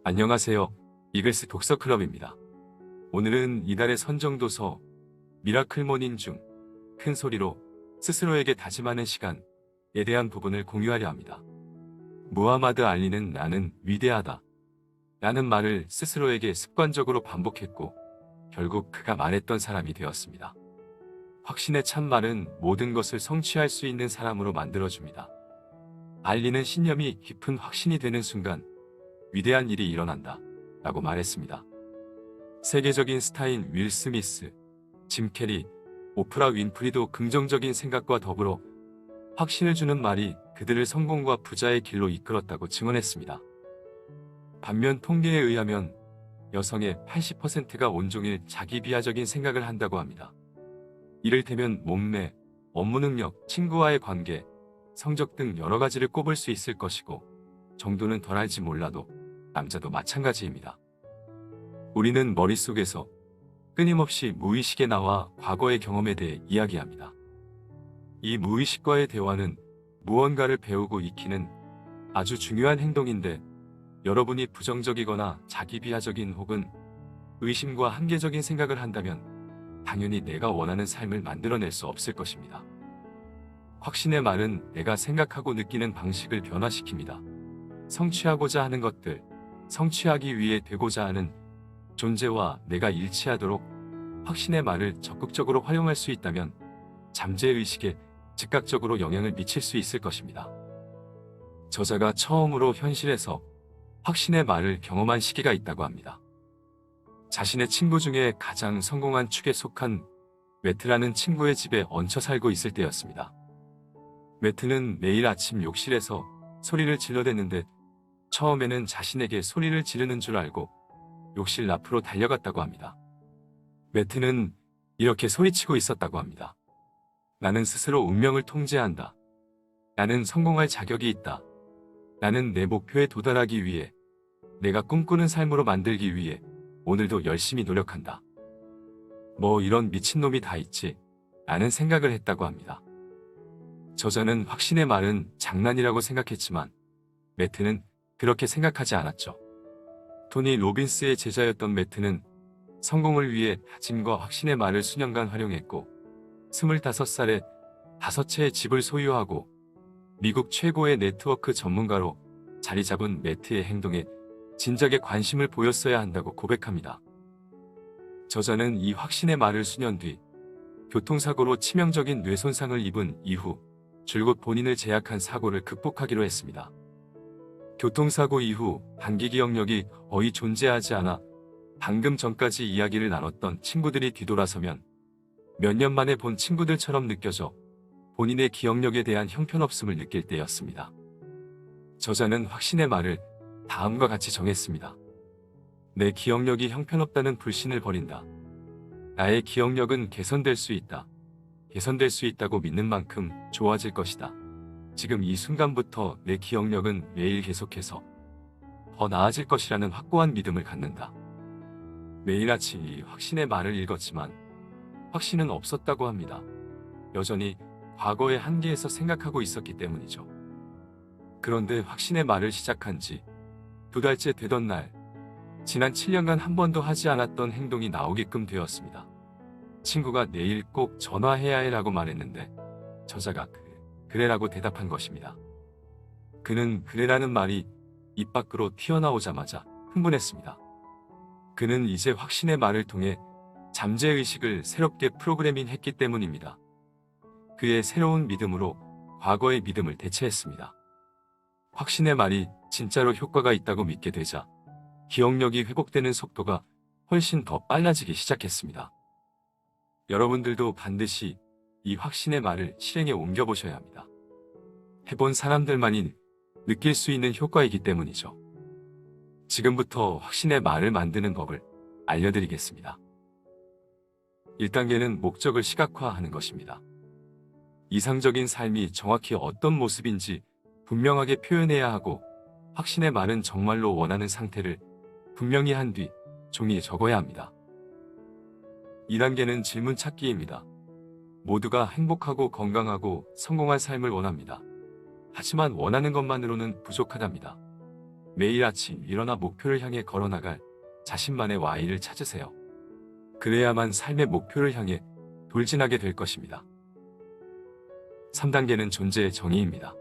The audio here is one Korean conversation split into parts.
안녕하세요. 이글스 독서클럽입니다. 오늘은 이달의 선정도서 미라클 모닝 중 큰 소리로 스스로에게 다짐하는 시간에 대한 부분을 공유하려 합니다. 무하마드 알리는 나는 위대하다 라는 말을 스스로에게 습관적으로 반복했고 결국 그가 말했던 사람이 되었습니다. 확신의 참말은 모든 것을 성취할 수 있는 사람으로 만들어줍니다. 알리는 신념이 깊은 확신이 되는 순간 위대한 일이 일어난다 라고 말했습니다. 세계적인 스타인 윌 스미스, 짐 캐리, 오프라 윈프리도 긍정적인 생각과 더불어 확신을 주는 말이 그들을 성공과 부자의 길로 이끌었다고 증언했습니다. 반면 통계에 의하면 여성의 80%가 온종일 자기 비하적인 생각을 한다고 합니다. 이를테면 몸매, 업무 능력, 친구와의 관계, 성적 등 여러 가지를 꼽을 수 있을 것이고 정도는 덜 알지 몰라도 남자도 마찬가지입니다. 우리는 머릿속에서 끊임없이 무의식에 나와 과거의 경험에 대해 이야기합니다. 이 무의식과의 대화는 무언가를 배우고 익히는 아주 중요한 행동인데 여러분이 부정적이거나 자기 비하적인 혹은 의심과 한계적인 생각을 한다면 당연히 내가 원하는 삶을 만들어낼 수 없을 것입니다. 확신의 말은 내가 생각하고 느끼는 방식을 변화시킵니다. 성취하고자 하는 것들, 성취하기 위해 되고자 하는 존재와 내가 일치하도록 확신의 말을 적극적으로 활용할 수 있다면 잠재의식에 즉각적으로 영향을 미칠 수 있을 것입니다. 저자가 처음으로 현실에서 확신의 말을 경험한 시기가 있다고 합니다. 자신의 친구 중에 가장 성공한 축에 속한 매트라는 친구의 집에 얹혀 살고 있을 때였습니다. 매트는 매일 아침 욕실에서 소리를 질러댔는데 처음에는 자신에게 소리를 지르는 줄 알고 욕실 앞으로 달려갔다고 합니다. 매트는 이렇게 소리치고 있었다고 합니다. 나는 스스로 운명을 통제한다. 나는 성공할 자격이 있다. 나는 내 목표에 도달하기 위해, 내가 꿈꾸는 삶으로 만들기 위해 오늘도 열심히 노력한다. 뭐 이런 미친놈이 다 있지 라는 생각을 했다고 합니다. 저자는 확신의 말은 장난이라고 생각했지만 매트는 그렇게 생각하지 않았죠. 토니 로빈스의 제자였던 매트는 성공을 위해 다짐과 확신의 말을 수년간 활용했고 25살에 5채의 집을 소유하고 미국 최고의 네트워크 전문가로 자리 잡은 매트의 행동에 진작에 관심을 보였어야 한다고 고백합니다. 저자는 이 확신의 말을 수년 뒤 교통사고로 치명적인 뇌손상을 입은 이후 줄곧 본인을 제약한 사고를 극복하기로 했습니다. 교통사고 이후 단기 기억력이 거의 존재하지 않아 방금 전까지 이야기를 나눴던 친구들이 뒤돌아서면 몇 년 만에 본 친구들처럼 느껴져 본인의 기억력에 대한 형편없음을 느낄 때였습니다. 저자는 확신의 말을 다음과 같이 정했습니다. 내 기억력이 형편없다는 불신을 버린다. 나의 기억력은 개선될 수 있다. 개선될 수 있다고 믿는 만큼 좋아질 것이다. 지금 이 순간부터 내 기억력은 매일 계속해서 더 나아질 것이라는 확고한 믿음을 갖는다. 매일 아침 이 확신의 말을 읽었지만 확신은 없었다고 합니다. 여전히 과거의 한계에서 생각하고 있었기 때문이죠. 그런데 확신의 말을 시작한 지 2달째 되던 날, 지난 7년간 한 번도 하지 않았던 행동이 나오게끔 되었습니다. 친구가 내일 꼭 전화해야 해 라고 말했는데 저자가 그래라고 대답한 것입니다. 그는 그래라는 말이 입 밖으로 튀어나오자마자 흥분했습니다. 그는 이제 확신의 말을 통해 잠재의식을 새롭게 프로그래밍했기 때문입니다. 그의 새로운 믿음으로 과거의 믿음을 대체했습니다. 확신의 말이 진짜로 효과가 있다고 믿게 되자 기억력이 회복되는 속도가 훨씬 더 빨라지기 시작했습니다. 여러분들도 반드시 이 확신의 말을 실행에 옮겨보셔야 합니다. 해본 사람들만이 느낄 수 있는 효과이기 때문이죠. 지금부터 확신의 말을 만드는 법을 알려드리겠습니다. 1단계는 목적을 시각화하는 것입니다. 이상적인 삶이 정확히 어떤 모습인지 분명하게 표현해야 하고 확신의 말은 정말로 원하는 상태를 분명히 한 뒤 종이에 적어야 합니다. 2단계는 질문 찾기입니다. 모두가 행복하고 건강하고 성공한 삶을 원합니다. 하지만 원하는 것만으로는 부족하답니다. 매일 아침 일어나 목표를 향해 걸어나갈 자신만의 Y를 찾으세요. 그래야만 삶의 목표를 향해 돌진하게 될 것입니다. 3단계는 존재의 정의입니다.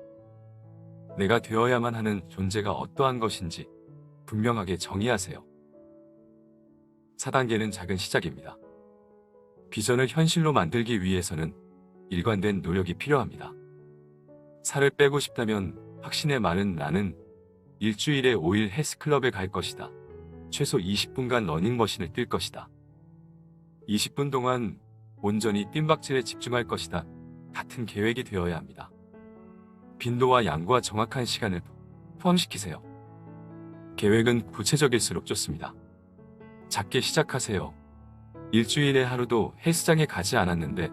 내가 되어야만 하는 존재가 어떠한 것인지 분명하게 정의하세요. 4단계는 작은 시작입니다. 비전을 현실로 만들기 위해서는 일관된 노력이 필요합니다. 살을 빼고 싶다면 확신의 말은 나는 일주일에 5일 헬스클럽에 갈 것이다. 최소 20분간 러닝머신을 뛸 것이다. 20분 동안 온전히 뜀박질에 집중할 것이다. 같은 계획이 되어야 합니다. 빈도와 양과 정확한 시간을 포함시키세요. 계획은 구체적일수록 좋습니다. 작게 시작하세요. 일주일에 하루도 헬스장에 가지 않았는데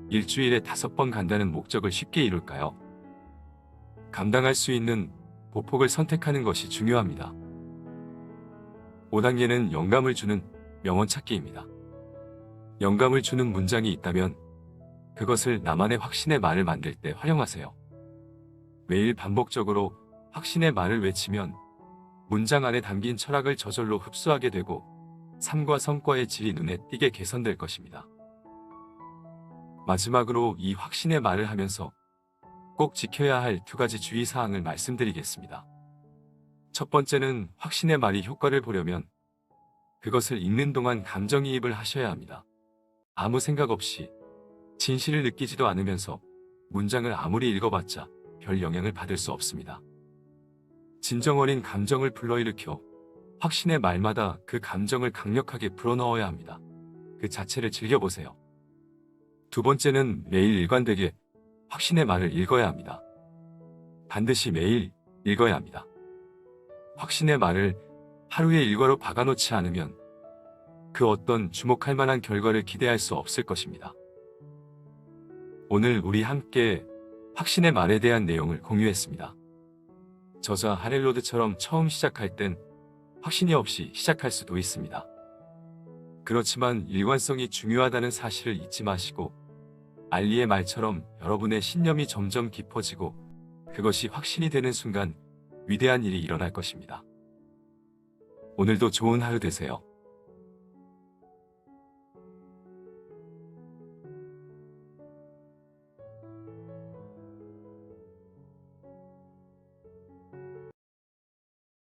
일주일에 5번 간다는 목적을 쉽게 이룰까요? 감당할 수 있는 보폭을 선택하는 것이 중요합니다. 5단계는 영감을 주는 명언 찾기입니다. 영감을 주는 문장이 있다면 그것을 나만의 확신의 말을 만들 때 활용하세요. 매일 반복적으로 확신의 말을 외치면 문장 안에 담긴 철학을 저절로 흡수하게 되고 삶과 성과의 질이 눈에 띄게 개선될 것입니다. 마지막으로 이 확신의 말을 하면서 꼭 지켜야 할 2가지 주의사항을 말씀드리겠습니다. 첫 번째는 확신의 말이 효과를 보려면 그것을 읽는 동안 감정이입을 하셔야 합니다. 아무 생각 없이 진실을 느끼지도 않으면서 문장을 아무리 읽어봤자 별 영향을 받을 수 없습니다. 진정 어린 감정을 불러일으켜 확신의 말마다 그 감정을 강력하게 불어넣어야 합니다. 그 자체를 즐겨보세요. 2번째는 매일 일관되게 확신의 말을 읽어야 합니다. 반드시 매일 읽어야 합니다. 확신의 말을 하루에 일과로 박아놓지 않으면 그 어떤 주목할 만한 결과를 기대할 수 없을 것입니다. 오늘 우리 함께 확신의 말에 대한 내용을 공유했습니다. 저자 하렐로드처럼 처음 시작할 땐 확신이 없이 시작할 수도 있습니다. 그렇지만 일관성이 중요하다는 사실을 잊지 마시고 알리의 말처럼 여러분의 신념이 점점 깊어지고 그것이 확신이 되는 순간 위대한 일이 일어날 것입니다. 오늘도 좋은 하루 되세요.